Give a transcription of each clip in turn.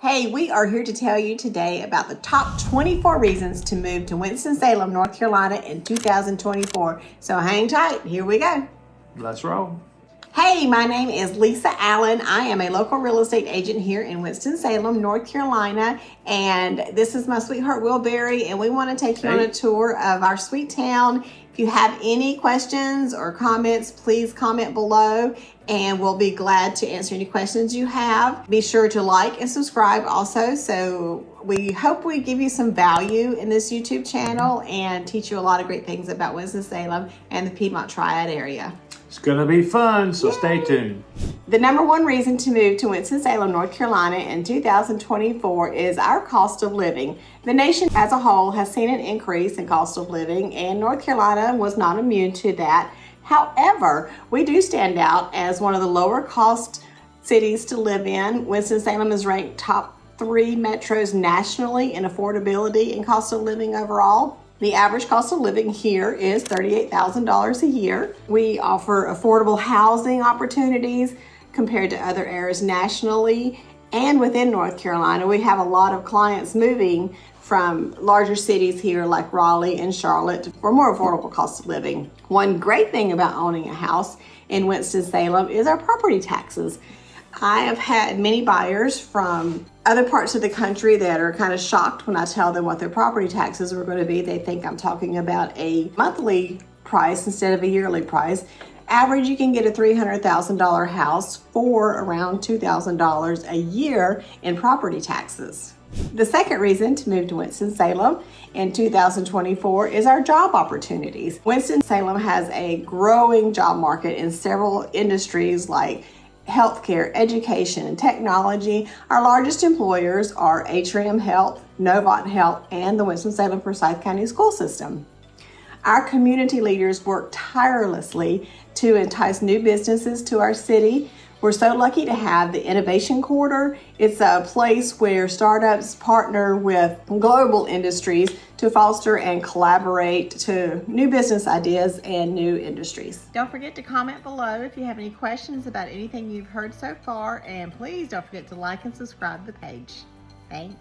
Hey, we are here to tell you today about the top 24 reasons to move to Winston-Salem, North Carolina in 2024. So hang tight, here we go. Let's roll. Hey, my name is Lisa Allen. I am a local real estate agent here in Winston-Salem, North Carolina, and this is my sweetheart, Will Berry, and we want to take you on a tour of our sweet town. If you have any questions or comments, please comment below, and we'll be glad to answer any questions you have. Be sure to like and subscribe also, so we hope we give you some value in this YouTube channel and teach you a lot of great things about Winston-Salem and the Piedmont Triad area. It's gonna be fun, so stay tuned. The number one reason to move to Winston-Salem, North Carolina in 2024 is our cost of living. The nation as a whole has seen an increase in cost of living, and North Carolina was not immune to that. However, we do stand out as one of the lower cost cities to live in. Winston-Salem is ranked top 3 metros nationally in affordability and cost of living overall. The average cost of living here is $38,000 a year. We offer affordable housing opportunities compared to other areas nationally and within North Carolina. We have a lot of clients moving from larger cities here like Raleigh and Charlotte for more affordable cost of living. One great thing about owning a house in Winston-Salem is our property taxes. I have had many buyers from other parts of the country that are kind of shocked when I tell them what their property taxes are going to be. They think I'm talking about a monthly price instead of a yearly price. Average, you can get a $300,000 house for around $2,000 a year in property taxes. The second reason to move to Winston-Salem in 2024 is our job opportunities. Winston-Salem has a growing job market in several industries like healthcare, education, and technology. Our largest employers are Atrium Health, Novant Health, and the Winston-Salem Forsyth County School System. Our community leaders work tirelessly to entice new businesses to our city. We're so lucky to have the Innovation Quarter. It's a place where startups partner with global industries to foster and collaborate to new business ideas and new industries. Don't forget to comment below if you have any questions about anything you've heard so far, and please don't forget to like and subscribe to the page. Thanks.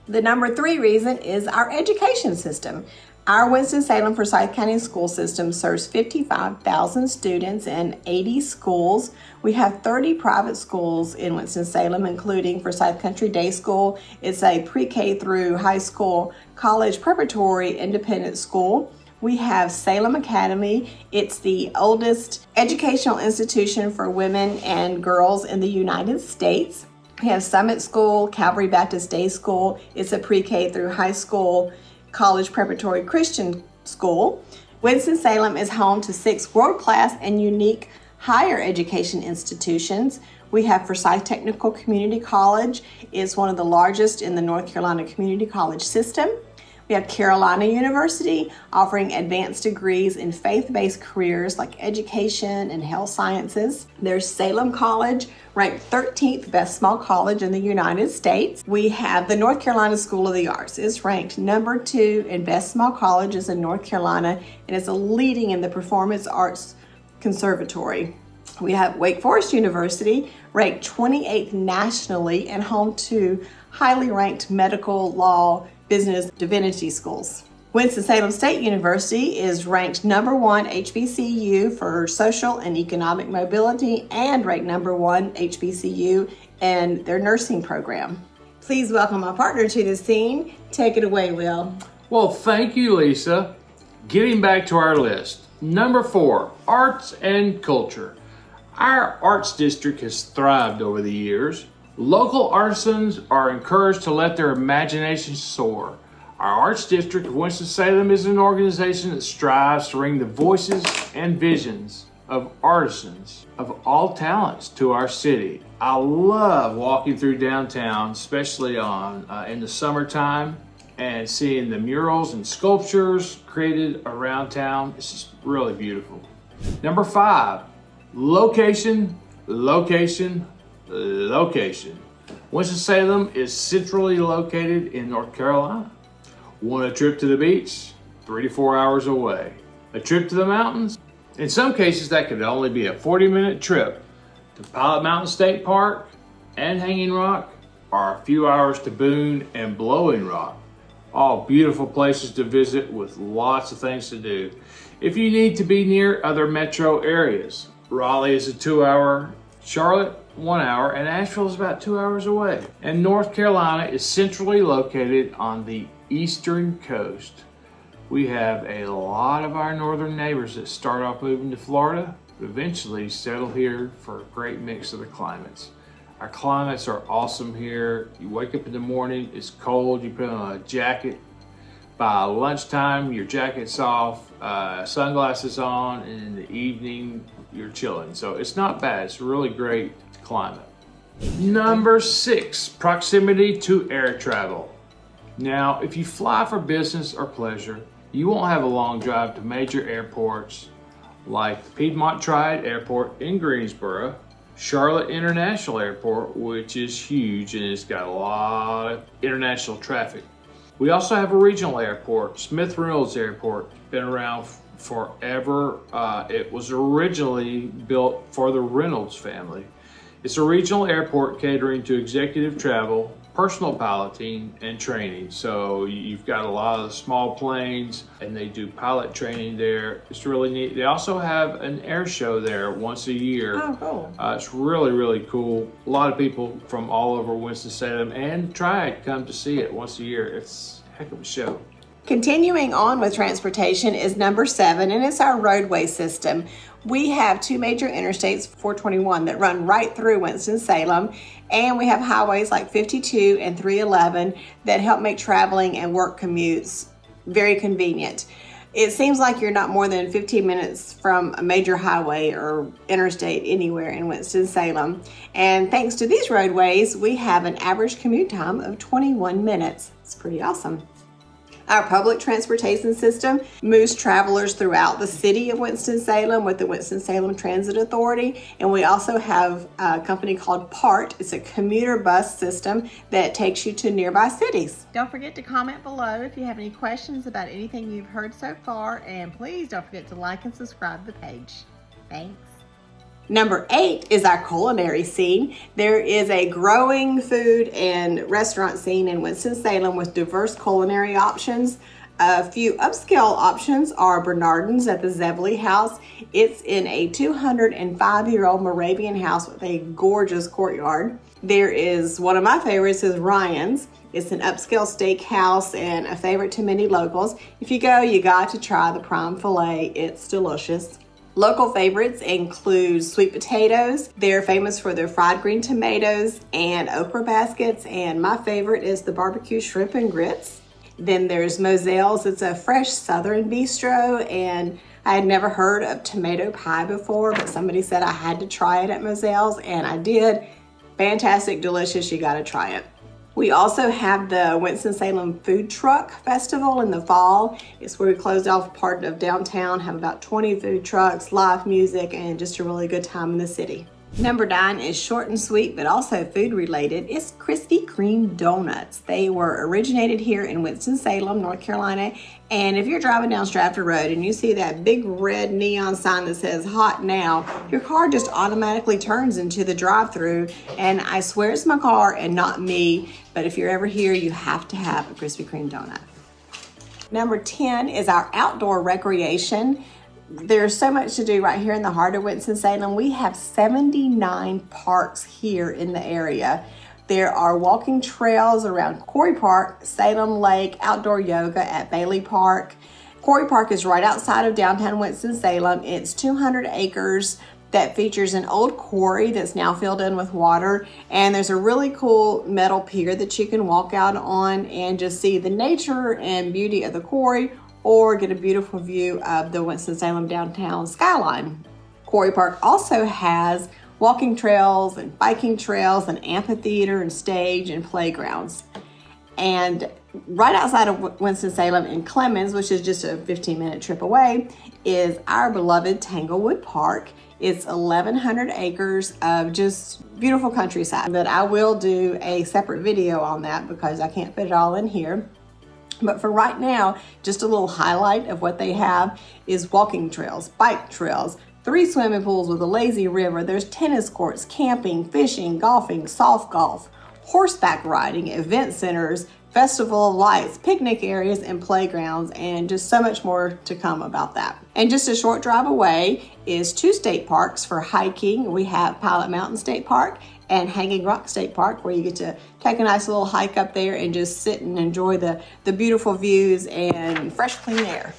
The number 3 reason is our education system. Our Winston-Salem Forsyth County School System serves 55,000 students in 80 schools. We have 30 private schools in Winston-Salem, including Forsyth Country Day School. It's a pre-K through high school, college, preparatory, independent school. We have Salem Academy. It's the oldest educational institution for women and girls in the United States. We have Summit School, Calvary Baptist Day School. It's a pre-K through high school, college preparatory Christian school. Winston-Salem is home to 6 world-class and unique higher education institutions. We have Forsyth Technical Community College. It's one of the largest in the North Carolina community college system. We have Carolina University offering advanced degrees in faith-based careers like education and health sciences. There's Salem College, ranked 13th best small college in the United States. We have the North Carolina School of the Arts. It's ranked number 2 in best small colleges in North Carolina and is a leading in the performance arts conservatory. We have Wake Forest University, ranked 28th nationally and home to highly ranked medical, law, business, divinity schools. Winston-Salem State University is ranked number 1 HBCU for social and economic mobility and ranked number 1 HBCU in their nursing program. Please welcome my partner to the scene. Take it away, Will. Well, thank you, Lisa. Getting back to our list. Number 4, arts and culture. Our arts district has thrived over the years. Local artisans are encouraged to let their imaginations soar. Our Arts District of Winston-Salem is an organization that strives to bring the voices and visions of artisans of all talents to our city. I love walking through downtown, especially in the summertime, and seeing the murals and sculptures created around town. It's just really beautiful. Number 5, location, location, location. Winston-Salem is centrally located in North Carolina. Want a trip to the beach? 3 to 4 hours away. A trip to the mountains? In some cases, that could only be a 40-minute trip to Pilot Mountain State Park and Hanging Rock. are a few hours to Boone and Blowing Rock. All beautiful places to visit with lots of things to do. If you need to be near other metro areas, Raleigh is a 2-hour, Charlotte 1 hour, and Asheville is about 2 hours away. And North Carolina is centrally located on the eastern coast. We have a lot of our northern neighbors that start off moving to Florida, but eventually settle here for a great mix of the climates. Our climates are awesome here. You wake up in the morning, it's cold, you put on a jacket. By lunchtime, your jacket's off, sunglasses on, and in the evening, you're chilling. So it's not bad, it's a really great climate. Number 6, proximity to air travel. Now, if you fly for business or pleasure, you won't have a long drive to major airports like the Piedmont Triad Airport in Greensboro, Charlotte International Airport, which is huge and it's got a lot of international traffic. We also have a regional airport, Smith Reynolds Airport, been around forever. It was originally built for the Reynolds family. It's a regional airport catering to executive travel, personal piloting, and training. So you've got a lot of small planes and they do pilot training there. It's really neat. They also have an air show there once a year. Oh, cool. It's really, really cool. A lot of people from all over Winston-Salem and Triad come to see it once a year. It's a heck of a show. Continuing on with transportation is number 7, and it's our roadway system. We have 2 major interstates, 421, that run right through Winston-Salem, and we have highways like 52 and 311 that help make traveling and work commutes very convenient. It seems like you're not more than 15 minutes from a major highway or interstate anywhere in Winston-Salem. And thanks to these roadways, we have an average commute time of 21 minutes. It's pretty awesome. Our public transportation system moves travelers throughout the city of Winston-Salem with the Winston-Salem Transit Authority. And we also have a company called PART. It's a commuter bus system that takes you to nearby cities. Don't forget to comment below if you have any questions about anything you've heard so far. And please don't forget to like and subscribe to the page. Thanks. Number 8 is our culinary scene. There is a growing food and restaurant scene in Winston-Salem with diverse culinary options. A few upscale options are Bernardin's at the Zevely House. It's in a 205-year-old Moravian house with a gorgeous courtyard. There is one of my favorites is Ryan's. It's an upscale steakhouse and a favorite to many locals. If you go, you got to try the prime filet. It's delicious. Local favorites include sweet potatoes. They're famous for their fried green tomatoes and okra baskets. And my favorite is the barbecue shrimp and grits. Then there's Moselle's. It's a fresh southern bistro. And I had never heard of tomato pie before, but somebody said I had to try it at Moselle's, and I did. Fantastic, delicious. You got to try it. We also have the Winston-Salem Food Truck Festival in the fall. It's where we close off part of downtown, have about 20 food trucks, live music, and just a really good time in the city. Number 9 is short and sweet, but also food related. It's Krispy Kreme donuts. They were originated here in Winston-Salem, North Carolina. And if you're driving down Stratford Road and you see that big red neon sign that says hot now, your car just automatically turns into the drive-through. And I swear it's my car and not me. But if you're ever here, you have to have a Krispy Kreme donut. Number 10 is our outdoor recreation. There's so much to do right here in the heart of Winston-Salem. We have 79 parks here in the area. There are walking trails around Quarry Park, Salem Lake, outdoor yoga at Bailey Park. Quarry Park is right outside of downtown Winston-Salem. It's 200 acres that features an old quarry that's now filled in with water. And there's a really cool metal pier that you can walk out on and just see the nature and beauty of the quarry, or get a beautiful view of the Winston-Salem downtown skyline. Quarry Park also has walking trails and biking trails and amphitheater and stage and playgrounds. And right outside of Winston-Salem in Clemmons, which is just a 15-minute trip away, is our beloved Tanglewood Park. It's 1,100 acres of just beautiful countryside, but I will do a separate video on that because I can't fit it all in here. But for right now, just a little highlight of what they have is walking trails, bike trails, 3 swimming pools with a lazy river. There's tennis courts, camping, fishing, golfing, soft golf, horseback riding, event centers, festival of lights, picnic areas, and playgrounds, and just so much more to come about that. And just a short drive away is 2 state parks for hiking. We have Pilot Mountain State Park and Hanging Rock State Park, where you get to take a nice little hike up there and just sit and enjoy the beautiful views and fresh, clean air.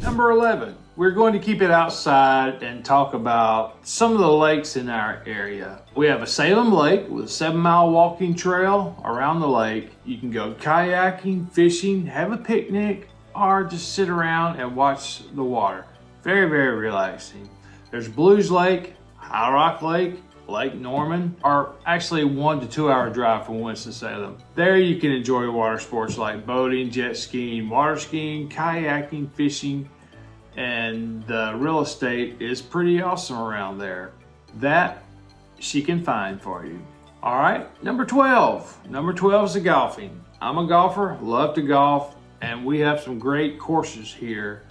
Number 11, we're going to keep it outside and talk about some of the lakes in our area. We have a Salem Lake with a 7-mile walking trail around the lake. You can go kayaking, fishing, have a picnic, or just sit around and watch the water. Very, very relaxing. There's Blues Lake, High Rock Lake, Lake Norman, are actually 1 to 2 hour drive from Winston-Salem. There you can enjoy water sports like boating, jet skiing, water skiing, kayaking, fishing, and the real estate is pretty awesome around there. That she can find for you. All right, number 12. Number 12 is the golfing. I'm a golfer, love to golf, and we have some great courses here,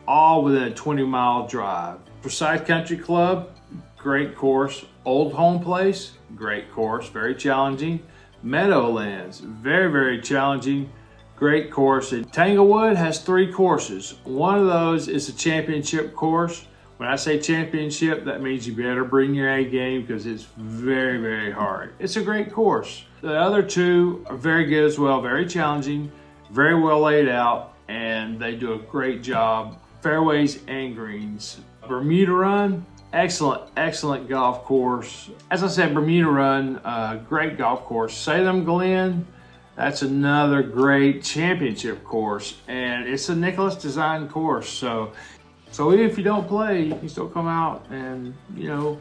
all within a 20-mile drive. Forsyth Country Club, great course. Old Home Place, great course, very challenging. Meadowlands, very, very challenging, great course. And Tanglewood has 3 courses. One of those is a championship course. When I say championship, that means you better bring your A game because it's very, very hard. It's a great course. The other 2 are very good as well, very challenging, very well laid out, and they do a great job. Fairways and greens. Bermuda Run, excellent golf course. As I said, Bermuda Run, great golf course. Salem Glen, that's another great championship course, and it's a Nicholas design course. So even if you don't play, you can still come out and know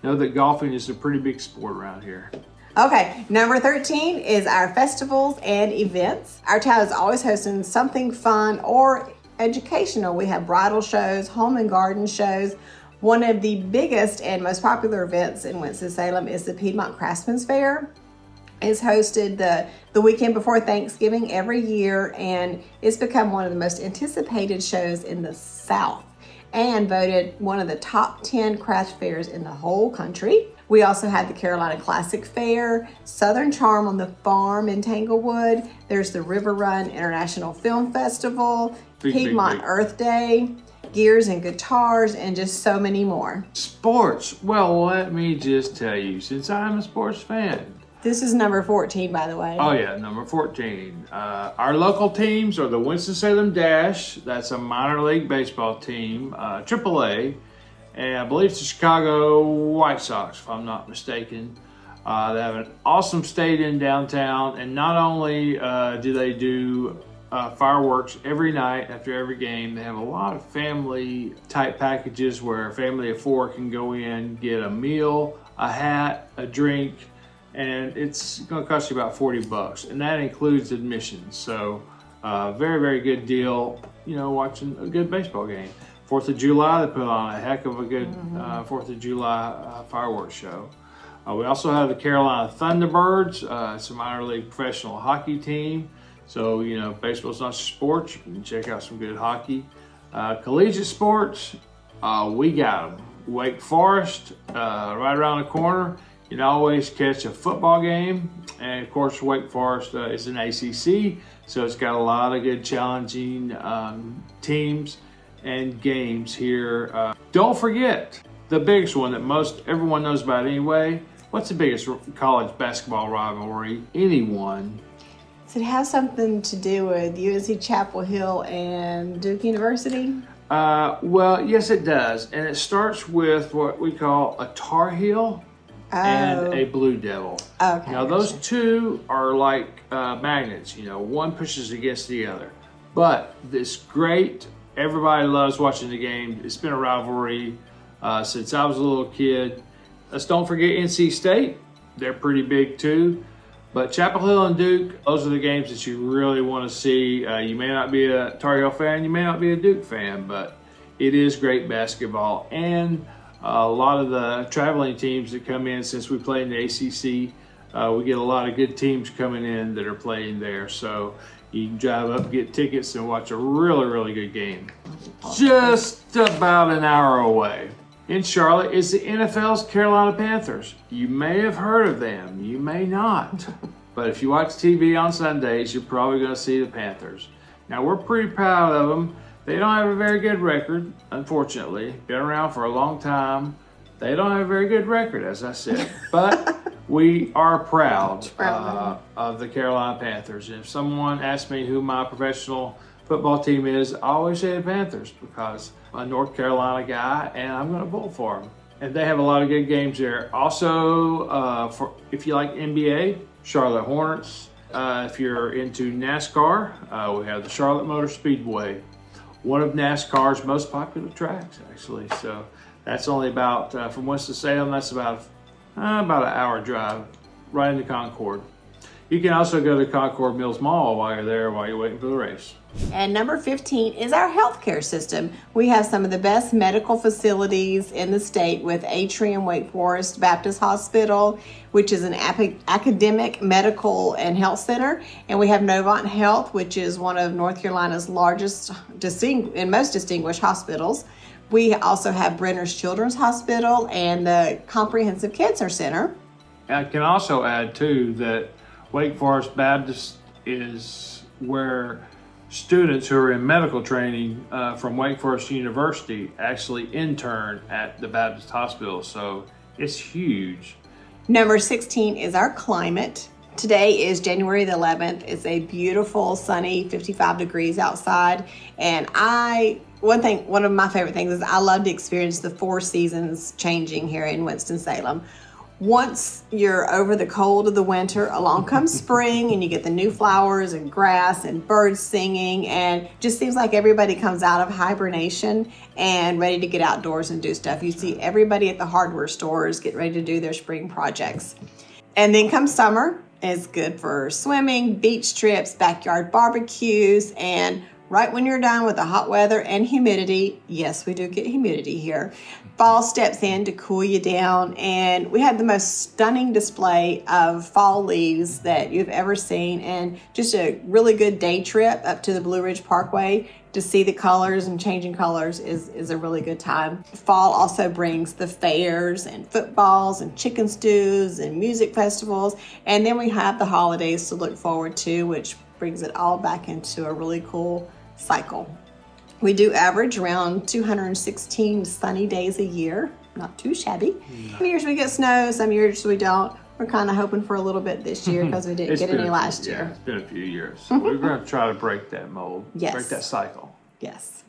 that golfing is a pretty big sport around here. Okay, number 13 is our festivals and events. Our town is always hosting something fun or educational. We have bridal shows, home and garden shows. One of the biggest and most popular events in Winston-Salem is the Piedmont Craftsman's Fair. It's hosted the weekend before Thanksgiving every year, and it's become one of the most anticipated shows in the South and voted one of the top 10 craft fairs in the whole country. We also have the Carolina Classic Fair, Southern Charm on the Farm in Tanglewood. There's the River Run International Film Festival, Piedmont Earth Day, Gears and Guitars, and just so many more. Sports. Well, let me just tell you, since I'm a sports fan. This is number 14, by the way. Oh yeah, number 14. Our local teams are the Winston-Salem Dash. That's a minor league baseball team, AAA. And I believe it's the Chicago White Sox, if I'm not mistaken. They have an awesome stadium downtown, and not only do they do fireworks every night after every game, they have a lot of family type packages where a family of 4 can go in, get a meal, a hat, a drink, and it's going to cost you about $40, and that includes admissions. So very, very good deal, watching a good baseball game. 4th of July, they put on a heck of a good 4th of July fireworks show. We also have the Carolina Thunderbirds. It's a minor league professional hockey team. So, baseball's not just sports. You can check out some good hockey. Collegiate sports, we got them. Wake Forest, right around the corner. You can always catch a football game. And of course, Wake Forest is an ACC. So it's got a lot of good challenging teams and games here. Don't forget the biggest one that everyone knows about anyway. What's the biggest college basketball rivalry? Anyone? Does it have something to do with UNC Chapel Hill and Duke University? Well, yes, it does. And it starts with what we call a Tar Heel and a Blue Devil. Okay. Now, those two are like magnets. One pushes against the other. But this great, everybody loves watching the game. It's been a rivalry since I was a little kid. Let's don't forget NC State. They're pretty big too. But Chapel Hill and Duke, those are the games that you really want to see. You may not be a Tar Heel fan, you may not be a Duke fan, but it is great basketball. And a lot of the traveling teams that come in, since we play in the ACC, we get a lot of good teams coming in that are playing there. So you can drive up, get tickets, and watch a really, really good game. Just about an hour away. in Charlotte is the NFL's Carolina Panthers. You may have heard of them, you may not. But if you watch TV on Sundays, you're probably going to see the Panthers. Now, we're pretty proud of them. They don't have a very good record, unfortunately. Been around for a long time. They don't have a very good record, as I said. But we are proud of the Carolina Panthers. If someone asks me who my professional football team is, I always say the Panthers because I'm a North Carolina guy and I'm going to vote for them. And they have a lot of good games there. Also, if you like NBA, Charlotte Hornets. If you're into NASCAR, we have the Charlotte Motor Speedway, one of NASCAR's most popular tracks, actually. So that's only about, from Winston-Salem, that's about an hour drive right into Concord. You can also go to Concord Mills Mall while you're there, while you're waiting for the race. And number 15 is our healthcare system. We have some of the best medical facilities in the state with Atrium Wake Forest Baptist Hospital, which is an academic medical and health center. And we have Novant Health, which is one of North Carolina's largest and most distinguished hospitals. We also have Brenner's Children's Hospital and the Comprehensive Cancer Center. I can also add, too, that Wake Forest Baptist is where students who are in medical training from Wake Forest University actually intern at the Baptist Hospital, so it's huge. Number 16 is our climate. Today is January the 11th. It's a beautiful, sunny 55 degrees outside, and one of my favorite things is I love to experience the 4 seasons changing here in Winston-Salem. Once you're over the cold of the winter, along comes spring and you get the new flowers and grass and birds singing, and just seems like everybody comes out of hibernation and ready to get outdoors and do stuff. You see everybody at the hardware stores get ready to do their spring projects. And then comes summer. It's good for swimming, beach trips, backyard barbecues, and right when you're done with the hot weather and humidity, yes, we do get humidity here, fall steps in to cool you down, and we had the most stunning display of fall leaves that you've ever seen, and just a really good day trip up to the Blue Ridge Parkway to see the colors and changing colors is a really good time. Fall also brings the fairs and footballs and chicken stews and music festivals, and then we have the holidays to look forward to, which brings it all back into a really cool cycle. We do average around 216 sunny days a year. Not too shabby. Some years we get snow, some years we don't. We're kind of hoping for a little bit this year because we didn't get any last year. Yeah, it's been a few years. So we're going to try to break that mold, Yes. break that cycle. Yes.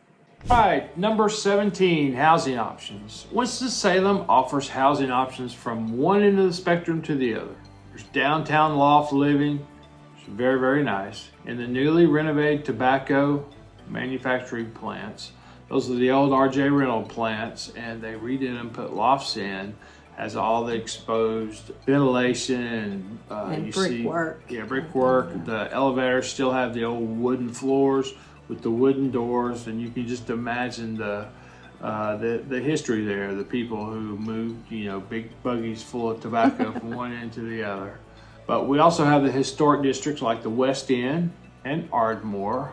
All right, number 17, housing options. Winston-Salem offers housing options from one end of the spectrum to the other. There's downtown loft living, which is very, very nice, and the newly renovated tobacco manufacturing plants. Those are the old RJ Reynolds plants, and they redid them, put lofts in, has all the exposed ventilation and brickwork. Brickwork. The elevators still have the old wooden floors with the wooden doors, and you can just imagine the history there. The people who moved, big buggies full of tobacco from one end to the other. But we also have the historic districts like the West End and Ardmore.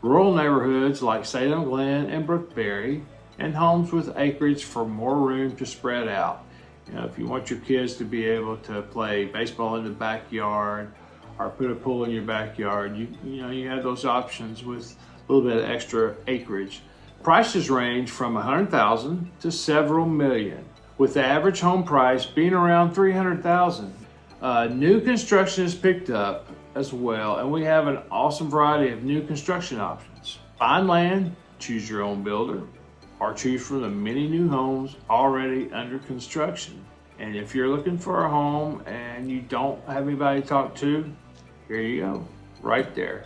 Rural neighborhoods like Salem Glen and Brookberry, and homes with acreage for more room to spread out. If you want your kids to be able to play baseball in the backyard or put a pool in your backyard, you have those options with a little bit of extra acreage. Prices range from $100,000 to several million, with the average home price being around $300,000. New construction is picked up as well, and we have an awesome variety of new construction options. Find land, choose your own builder, or choose from the many new homes already under construction. And if you're looking for a home and you don't have anybody to talk to, here you go, right there.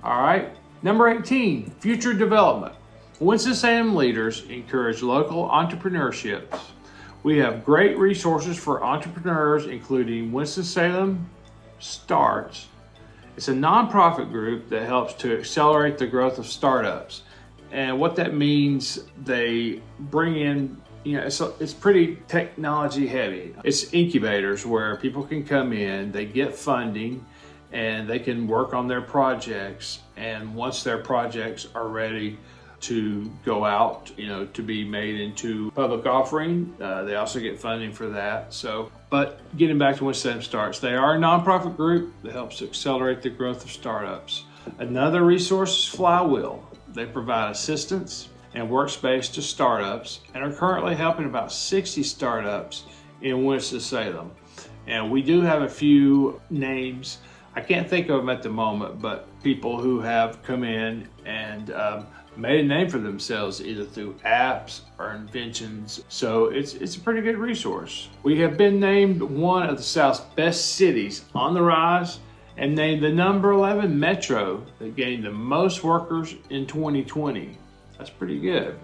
All right, number 18, future development. Winston-Salem leaders encourage local entrepreneurship. We have great resources for entrepreneurs, including Winston-Salem Starts. It's a nonprofit group that helps to accelerate the growth of startups. And what that means, they bring in, it's pretty technology heavy. It's incubators where people can come in, they get funding, and they can work on their projects. And once their projects are ready, to go out, to be made into public offering. They also get funding for that. So, but getting back to Winston-Salem Starts, they are a nonprofit group that helps to accelerate the growth of startups. Another resource is Flywheel. They provide assistance and workspace to startups and are currently helping about 60 startups in Winston-Salem. And we do have a few names. I can't think of them at the moment, but people who have come in and made a name for themselves either through apps or inventions. So it's a pretty good resource. We have been named one of the South's best cities on the rise and named the number 11 metro that gained the most workers in 2020. That's pretty good.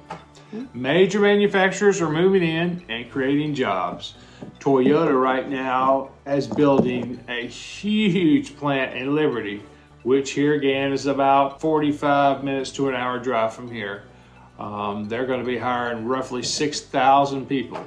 Major manufacturers are moving in and creating jobs. Toyota right now is building a huge plant in Liberty, which here again is about 45 minutes to an hour drive from here. They're going to be hiring roughly 6,000 people.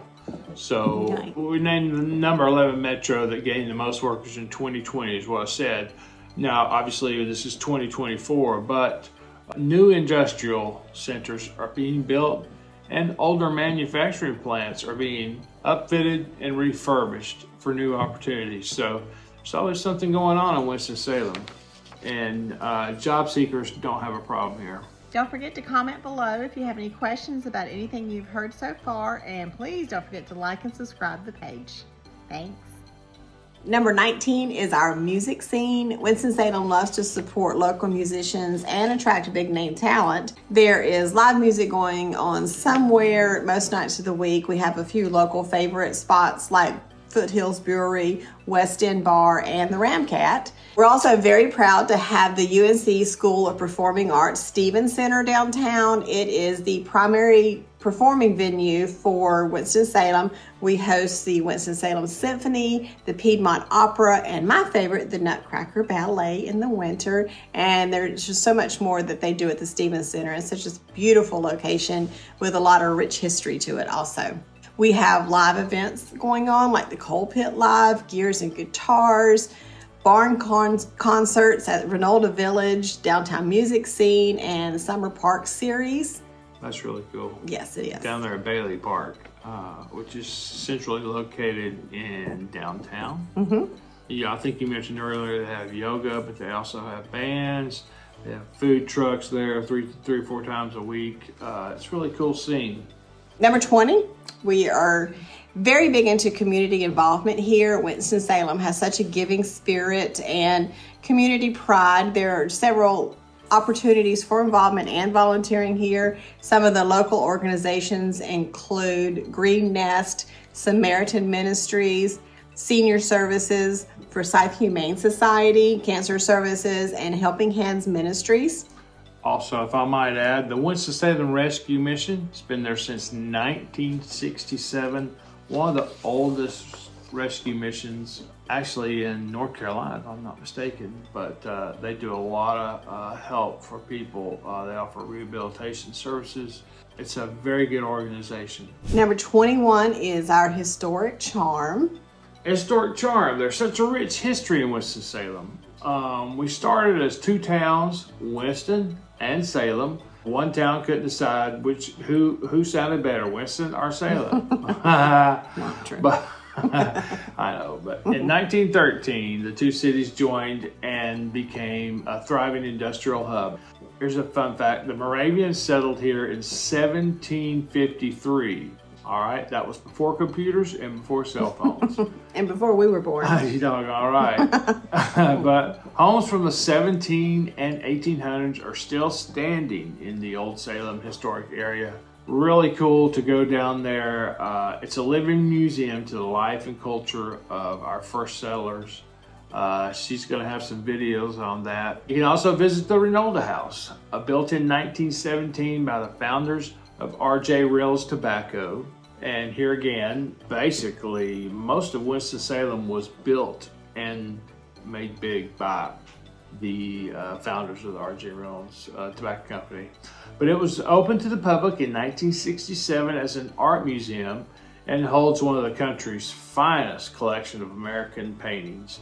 So we named the number 11 metro that gained the most workers in 2020 is what I said. Now, obviously this is 2024, but new industrial centers are being built and older manufacturing plants are being upfitted and refurbished for new opportunities. So there's always something going on in Winston-Salem, and job seekers don't have a problem here. Don't forget to comment below if you have any questions about anything you've heard so far, and please don't forget to like and subscribe to the page. Thanks. Number 19 is our music scene. Winston-Salem loves to support local musicians and attract big name talent. There is live music going on somewhere most nights of the week. We have a few local favorite spots like Foothills Brewery, West End Bar, and the Ramcat. We're also very proud to have the UNC School of Performing Arts Stevens Center downtown. It is the primary performing venue for Winston-Salem. We host the Winston-Salem Symphony, the Piedmont Opera, and my favorite, the Nutcracker Ballet in the winter. And there's just so much more that they do at the Stevens Center. It's such a beautiful location with a lot of rich history to it also. We have live events going on like the Coal Pit Live, Gears and Guitars, barn concerts at Renolda Village, Downtown Music Scene, and the Summer Park Series. That's really cool. Yes, it is. Down there at Bailey Park, which is centrally located in downtown. Mm-hmm. Yeah, I think you mentioned earlier they have yoga, but they also have bands. They have food trucks there three or four times a week. It's a really cool scene. Number 20, we are very big into community involvement here. Winston-Salem has such a giving spirit and community pride. There are several opportunities for involvement and volunteering here. Some of the local organizations include Green Nest, Samaritan Ministries, Senior Services, Forsyth Humane Society, Cancer Services, and Helping Hands Ministries. Also, if I might add, the Winston-Salem Rescue Mission has been there since 1967. One of the oldest rescue missions actually in North Carolina, if I'm not mistaken, but they do a lot of help for people. They offer rehabilitation services. It's a very good organization. Number 21 is our historic charm. Historic charm. There's such a rich history in Winston-Salem. We started as two towns, Winston and Salem. One town couldn't decide who sounded better, Winston or Salem. Not true. But I know, but in 1913, the two cities joined and became a thriving industrial hub. Here's a fun fact. The Moravians settled here in 1753. All right, that was before computers and before cell phones. And before we were born. You know, all right. But homes from the 17 and 1800s are still standing in the Old Salem historic area. Really cool to go down there. It's a living museum to the life and culture of our first settlers. She's going to have some videos on that. You can also visit the Renolda House, built in 1917 by the founders of R.J. Reynolds Tobacco. And here again, basically, most of Winston-Salem was built and made big by the founders of the R.J. Reynolds Tobacco Company. But it was opened to the public in 1967 as an art museum and holds one of the country's finest collection of American paintings.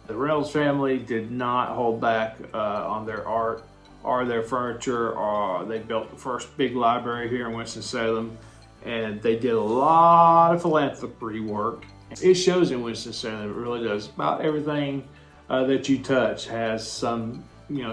The Reynolds family did not hold back on their art or their furniture, or they built the first big library here in Winston-Salem, and they did a lot of philanthropy work. It shows in Winston-Salem, it really does. About everything that you touch has some,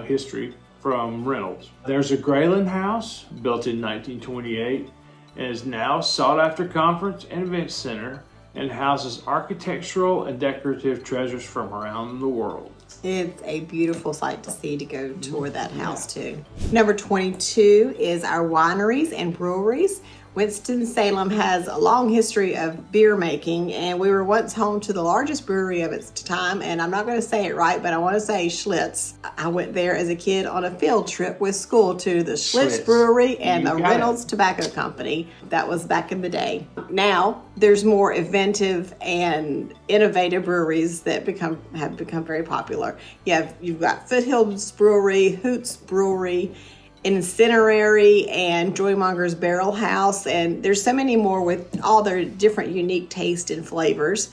history from Reynolds. There's a Grayland House built in 1928 and is now a sought-after conference and event center and houses architectural and decorative treasures from around the world. It's a beautiful sight to see, to go tour that house too. Number 22 is our wineries and breweries. Winston-Salem has a long history of beer making, and we were once home to the largest brewery of its time, and I'm not going to say it right, but I want to say Schlitz. I went there as a kid on a field trip with school to the Schlitz Brewery and the Reynolds Tobacco Company. That was back in the day. Now, there's more inventive and innovative breweries that have become very popular. You've got Foothills Brewery, Hoots Brewery, Incinerary, and Joymonger's Barrel House, and there's so many more with all their different unique taste and flavors.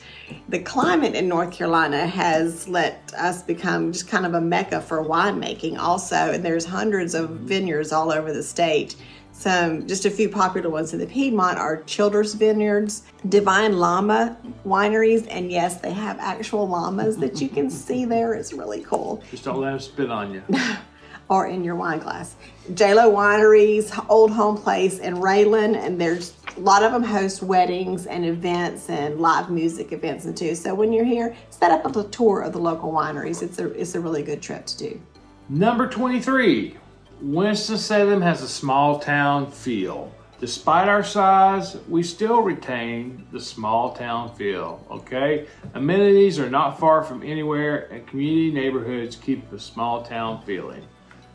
The climate in North Carolina has let us become just kind of a mecca for winemaking also, and there's hundreds of vineyards all over the state. Just a few popular ones in the Piedmont are Childers Vineyards, Divine Llama Wineries, and yes, they have actual llamas that you can see there. It's really cool. Just don't let them spit on you. Or in your wine glass. J-Lo Wineries, Old Home Place, and Raylan, and there's a lot of them host weddings and events and live music events and too. So when you're here, set up a tour of the local wineries. It's a really good trip to do. Number 23, Winston-Salem has a small town feel. Despite our size, we still retain the small town feel, okay? Amenities are not far from anywhere, and community neighborhoods keep a small town feeling.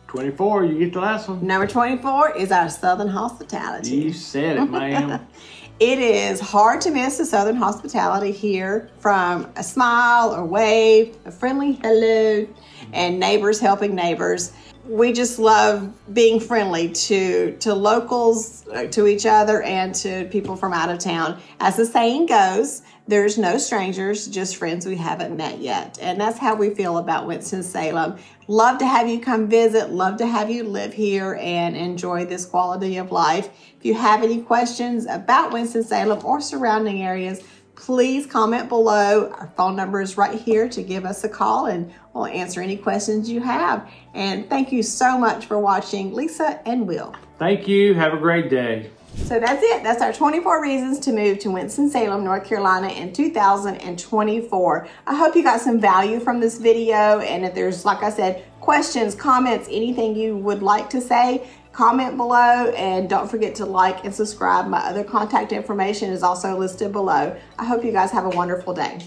24, you get the last one. Number 24 is our Southern hospitality. You said it, ma'am. It is hard to miss the Southern hospitality here, from a smile or wave, a friendly hello, and neighbors helping neighbors. We just love being friendly to locals, to each other, and to people from out of town. As the saying goes, there's no strangers, just friends we haven't met yet. And that's how we feel about Winston-Salem. Love to have you come visit, love to have you live here and enjoy this quality of life. If you have any questions about Winston-Salem or surrounding areas, please comment below. Our phone number is right here to give us a call, and we'll answer any questions you have. And thank you so much for watching, Lisa and Will. Thank you. Have a great day. So that's it. That's our 24 reasons to move to Winston-Salem, North Carolina in 2024. I hope you got some value from this video. And if there's, like I said, questions, comments, anything you would like to say, comment below, and don't forget to like and subscribe. My other contact information is also listed below. I hope you guys have a wonderful day.